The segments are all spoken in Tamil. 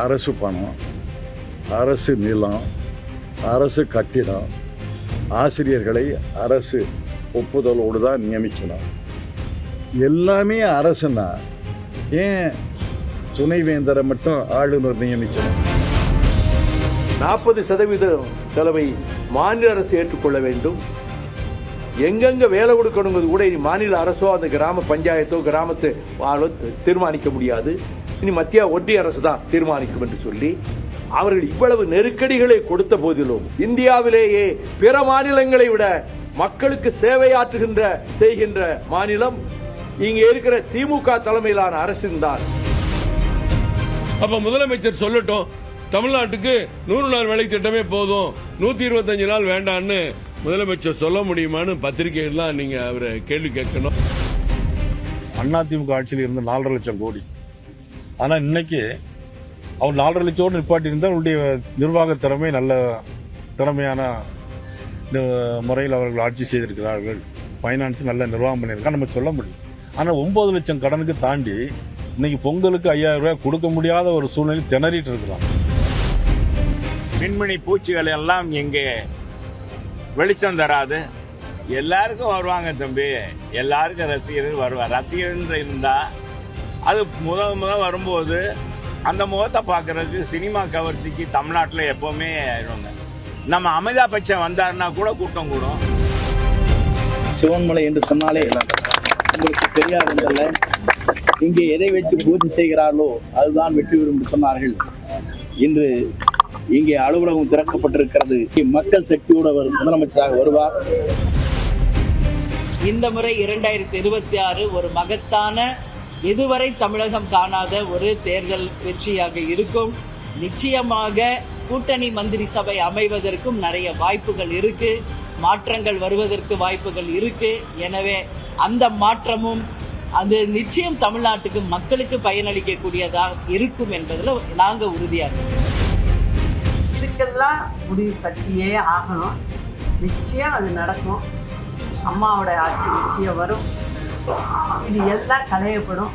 அரசு பணம், அரசு நிலம், அரசு கட்டிடம், ஆசிரியர்களை அரசு ஒப்புதலோடு தான் நியமிக்கணும். எல்லாமே அரசுன்னா ஏன் துணைவேந்தரை மட்டும் ஆளுநர் நியமிக்கணும்? 40% செலவை மாநில அரசு ஏற்றுக்கொள்ள வேண்டும். எங்கெங்க வேலை கொடுக்கணுங்கிறது கூட இனி மாநில அரசோ அந்த கிராம பஞ்சாயத்தோ கிராமத்து ஆளோ தீர்மானிக்க முடியாது. இனி மத்திய ஒன்றிய அரசு தான் தீர்மானிக்கும் என்று சொல்லி அவர்கள் இவ்வளவு நெருக்கடிகளை கொடுத்த போதிலும் இந்தியாவிலேயே பிற மாநிலங்களை விட மக்களுக்கு சேவையாற்றுகின்ற செய்கின்ற மாநிலம் இங்கே இருக்கிற திமுக தலைமையிலான அரசின் தான். அப்ப முதலமைச்சர் சொல்லட்டும், தமிழ்நாட்டுக்கு 100 நாள் வேலை திட்டமே போதும், 125 நாள் வேண்டான்னு முதலமைச்சர் சொல்ல முடியுமான்னு பத்திரிகைகள்லாம் நீங்க அவரை கேள்வி கேட்கணும். அதிமுக ஆட்சியில் இருந்த 4.5 லட்சம் கோடி, ஆனா இன்னைக்கு அவர் 4.5 லட்சோடு நிப்பாட்டி இருந்தால் அவருடைய நிர்வாக திறமை நல்ல திறமையான முறையில் அவர்கள் ஆட்சி செய்திருக்கிறார்கள், பைனான்ஸ் நல்ல நிர்வாகம் பண்ணியிருக்காங்க நம்ம சொல்ல முடியும். ஆனால் 9 லட்சம் கடனுக்கு தாண்டி இன்னைக்கு பொங்கலுக்கு 5000 ரூபாய் கொடுக்க முடியாத ஒரு சூழ்நிலை திணறிட்டு இருக்கிறான். மின்மினி பூச்சிகள் எல்லாம் இங்கே வெளிச்சம் தராது. எல்லாருக்கும் வருவாங்க தம்பி, எல்லாருக்கும் ரசிகர்கள் வருவார். ரசிகர்கள் இருந்தால் அது முதல் வரும்போது அந்த முகத்தை பார்க்கறதுக்கு சினிமா கவர்ச்சிக்கு தமிழ்நாட்டில் எப்போவுமே ஆயிடுவாங்க. நம்ம அமிதாப் பச்சன் வந்தாருன்னா கூட கூட்டம் கூடும். சிவன்மலை என்று சொன்னாலே உங்களுக்கு தெரியாதுங்கல்ல, இங்கே எதை வைத்து பூஜை செய்கிறார்களோ அதுதான் வெற்றி பெறும் என்று சொன்னார்கள். இன்று இங்கே அலுவலகம் திறக்கப்பட்டிருக்கிறது. மக்கள் சக்தியோடு அவர் முதலமைச்சராக வருவார். இந்த முறை 2026 ஒரு மகத்தான, இதுவரை தமிழகம் காணாத ஒரு தேர்தல் வெற்றியாக இருக்கும். நிச்சயமாக கூட்டணி மந்திரி சபை அமைவதற்கும் நிறைய வாய்ப்புகள் இருக்கு, மாற்றங்கள் வருவதற்கு வாய்ப்புகள் இருக்கு. எனவே அந்த மாற்றமும் அது நிச்சயம் தமிழ்நாட்டுக்கு மக்களுக்கு பயனளிக்கக்கூடியதாக இருக்கும் என்பதில் நாங்கள் உறுதியாக இருக்கோம். இதுக்கெல்லாம் முடிவு கட்டியே ஆகணும். நிச்சயம் அது நடக்கும். அம்மாவோட ஆட்சி நிச்சயம் வரும். இது எல்லாம் களையப்படும்.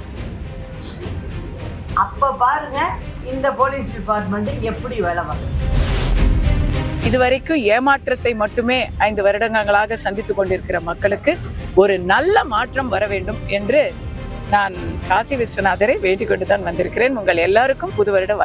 அப்போ பாருங்க இந்த போலீஸ் டிபார்ட்மெண்ட் எப்படி வேலை பார்க்குது. இதுவரைக்கும் ஏமாற்றத்தை மட்டுமே 5 வருடங்களாக சந்தித்துக் கொண்டிருக்கிற மக்களுக்கு ஒரு நல்ல மாற்றம் வர வேண்டும் என்று நான் காசி விஸ்வநாதரை வேண்டிக் கொண்டுதான் வந்திருக்கிறேன். உங்கள் எல்லாருக்கும் புது வருட வாழ்த்து.